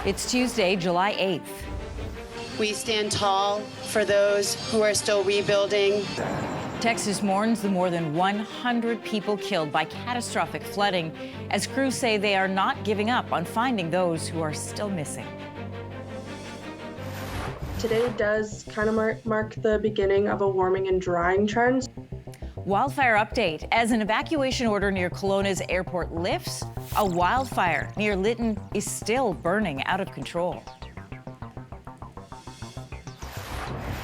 It's Tuesday, July 8th. We stand tall for those who are still rebuilding. Texas mourns the more than 100 people killed by catastrophic flooding, as crews say they are not giving up on finding those who are still missing. Today does kind of mark the beginning of a warming and drying trend. Wildfire update. As an evacuation order near Kelowna's airport lifts, a wildfire near Lytton is still burning out of control.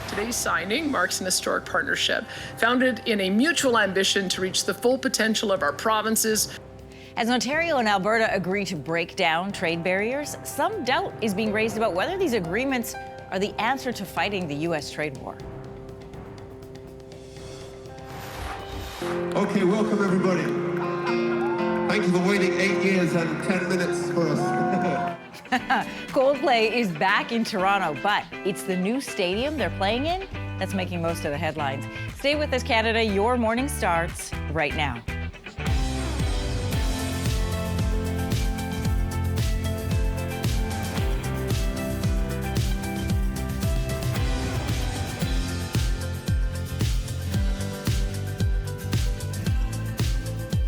Today's signing marks an historic partnership founded in a mutual ambition to reach the full potential of our provinces. As Ontario and Alberta agree to break down trade barriers, some doubt is being raised about whether these agreements are the answer to fighting the U.S. trade war. Okay, welcome everybody. Thank you for waiting 8 years and 10 minutes for us. Coldplay is back in Toronto, but it's the new stadium they're playing in that's making most of the headlines. Stay with us, Canada. Your morning starts right now.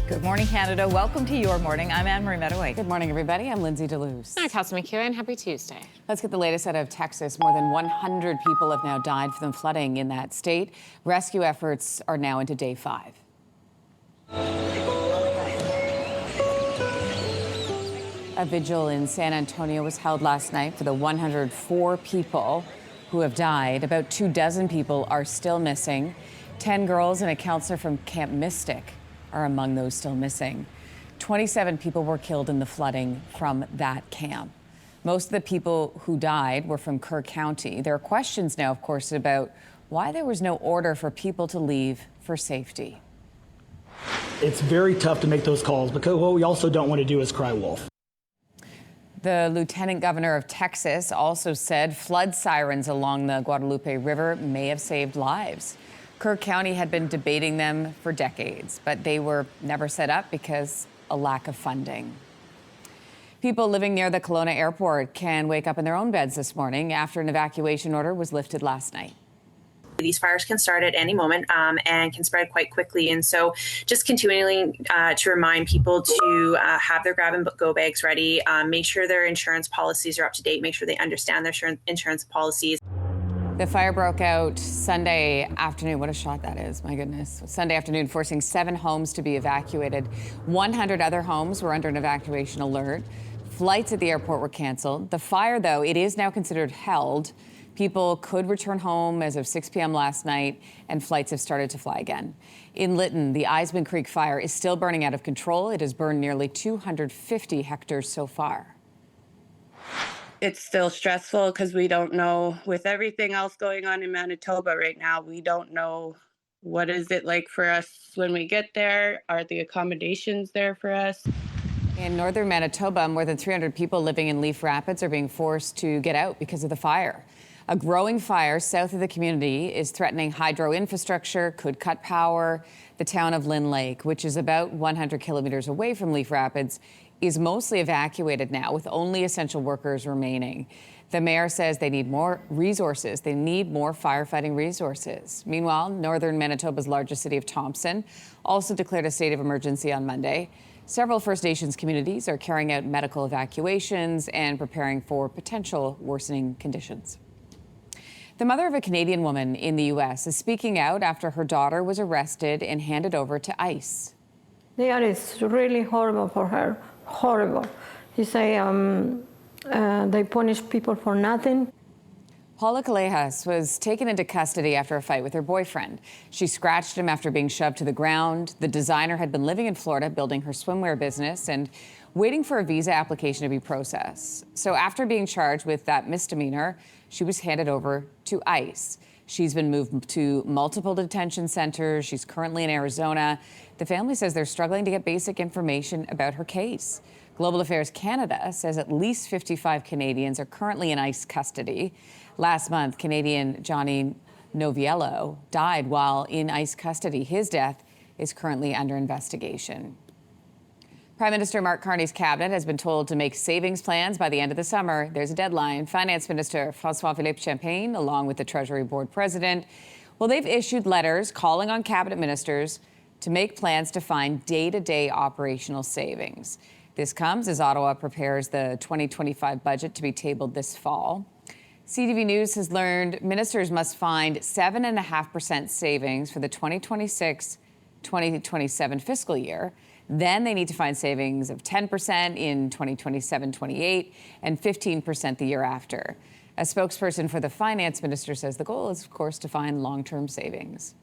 Good morning, Canada. Welcome to Your Morning. I'm Anne-Marie Mediwake. Good morning, everybody. I'm Lindsey Deluce. Hi, Kelsey McEwen. Happy Tuesday. Let's get the latest out of Texas. More than 100 people have now died from the flooding in that state. Rescue efforts are now into day 5. A vigil in San Antonio was held last night for the 104 people who have died. About 24 people are still missing. 10 girls and a counselor from Camp Mystic are among those still missing. 27 people were killed in the flooding from that camp. Most of the people who died were from Kerr County. There are questions now, of course, about why there was no order for people to leave for safety. It's very tough to make those calls because what we also don't want to do is cry wolf. The lieutenant governor of Texas also said flood sirens along the Guadalupe River may have saved lives. Kerr County had been debating them for decades, but they were never set up because of lack of funding. People living near the Kelowna airport can wake up in their own beds this morning after an evacuation order was lifted last night. These fires can start at any moment and can spread quite quickly. And so just continuing to remind people to have their grab and go bags ready, make sure their insurance policies are up to date, make sure they understand their insurance policies. The fire broke out Sunday afternoon. What a shot that is, my goodness. Sunday afternoon, forcing 7 homes to be evacuated. 100 other homes were under an evacuation alert. Flights at the airport were canceled. The fire, though, it is now considered held. People could return home as of 6 p.m. last night, and flights have started to fly again. In Lytton, the Eisman Creek fire is still burning out of control. It has burned nearly 250 hectares so far. It's still stressful because we don't know, with everything else going on in Manitoba right now, we don't know what is it like for us when we get there. Are the accommodations there for us? In northern Manitoba, more than 300 people living in Leaf Rapids are being forced to get out because of the fire. A growing fire south of the community is threatening hydro infrastructure, could cut power. The town of Lynn Lake, which is about 100 kilometers away from Leaf Rapids, is mostly evacuated now, with only essential workers remaining. The mayor says they need more resources. They need more firefighting resources. Meanwhile, northern Manitoba's largest city of Thompson also declared a state of emergency on Monday. Several First Nations communities are carrying out medical evacuations and preparing for potential worsening conditions. The mother of a Canadian woman in the U.S. is speaking out after her daughter was arrested and handed over to ICE. It's really horrible for her. Horrible. You say they punish people for nothing. Paula Callejas was taken into custody after a fight with her boyfriend. She scratched him after being shoved to the ground. The designer had been living in Florida, building her swimwear business and waiting for a visa application to be processed. So after being charged with that misdemeanor, she was handed over to ICE. She's been moved to multiple detention centers. She's currently in Arizona. The family says they're struggling to get basic information about her case. Global Affairs Canada says at least 55 Canadians are currently in ICE custody. Last month, Canadian Johnny Noviello died while in ICE custody. His death is currently under investigation. Prime Minister Mark Carney's cabinet has been told to make savings plans by the end of the summer. There's a deadline. Finance Minister François-Philippe Champagne, along with the Treasury Board President, well, they've issued letters calling on cabinet ministers to make plans to find day-to-day operational savings. This comes as Ottawa prepares the 2025 budget to be tabled this fall. CTV News has learned ministers must find 7.5% savings for the 2026-2027 fiscal year. Then they need to find savings of 10% in 2027-28 and 15% the year after. A spokesperson for the finance minister says the goal is, of course, to find long-term savings.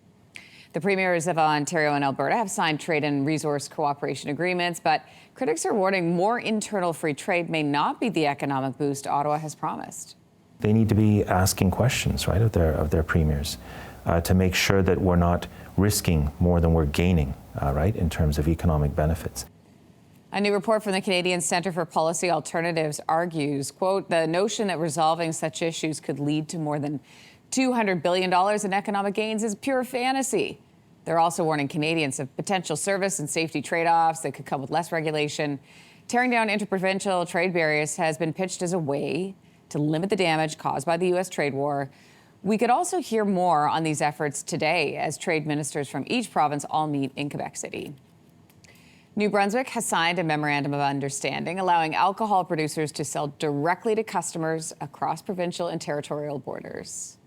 The premiers of Ontario and Alberta have signed trade and resource cooperation agreements, but critics are warning more internal free trade may not be the economic boost Ottawa has promised. They need to be asking questions, right, of their premiers to make sure that we're not risking more than we're gaining, right, in terms of economic benefits. A new report from the Canadian Centre for Policy Alternatives argues, quote, the notion that resolving such issues could lead to more than $200 billion in economic gains is pure fantasy. They're also warning Canadians of potential service and safety trade-offs that could come with less regulation. Tearing down interprovincial trade barriers has been pitched as a way to limit the damage caused by the U.S. trade war. We could also hear more on these efforts today as trade ministers from each province all meet in Quebec City. New Brunswick has signed a memorandum of understanding allowing alcohol producers to sell directly to customers across provincial and territorial borders.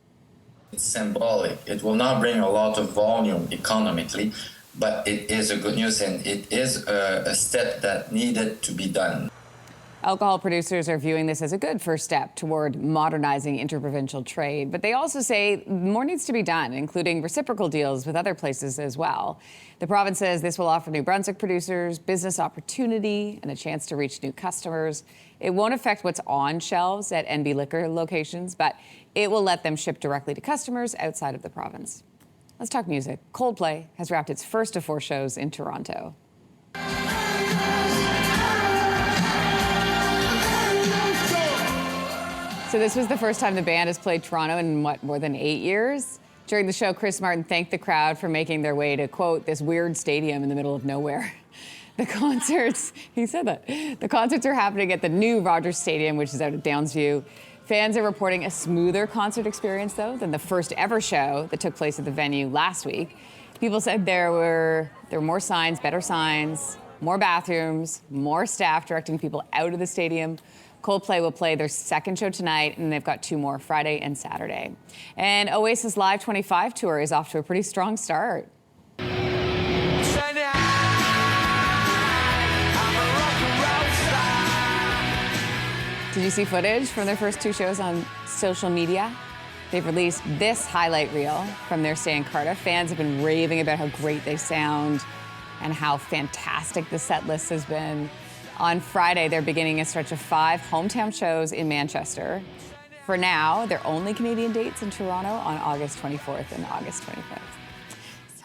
It's symbolic. It will not bring a lot of volume economically, but it is a good news and it is a step that needed to be done. Alcohol producers are viewing this as a good first step toward modernizing interprovincial trade, but they also say more needs to be done, including reciprocal deals with other places as well. The province says this will offer New Brunswick producers business opportunity and a chance to reach new customers. It won't affect what's on shelves at NB liquor locations, but it will let them ship directly to customers outside of the province. Let's talk music. Coldplay has wrapped its first of 4 shows in Toronto. So this was the first time the band has played Toronto in, more than 8 years? During the show, Chris Martin thanked the crowd for making their way to, quote, this weird stadium in the middle of nowhere. The concerts, he said that, the concerts are happening at the new Rogers Stadium, which is out at Downsview. Fans are reporting a smoother concert experience, though, than the first ever show that took place at the venue last week. People said there were more signs, better signs, more bathrooms, more staff directing people out of the stadium. Coldplay will play their second show tonight, and they've got 2 more, Friday and Saturday. And Oasis Live 25 tour is off to a pretty strong start. Did you see footage from their first 2 shows on social media? They've released this highlight reel from their stay in Cardiff. Fans have been raving about how great they sound and how fantastic the set list has been. On Friday, they're beginning a stretch of 5 hometown shows in Manchester. For now, their only Canadian dates in Toronto on August 24th and August 25th.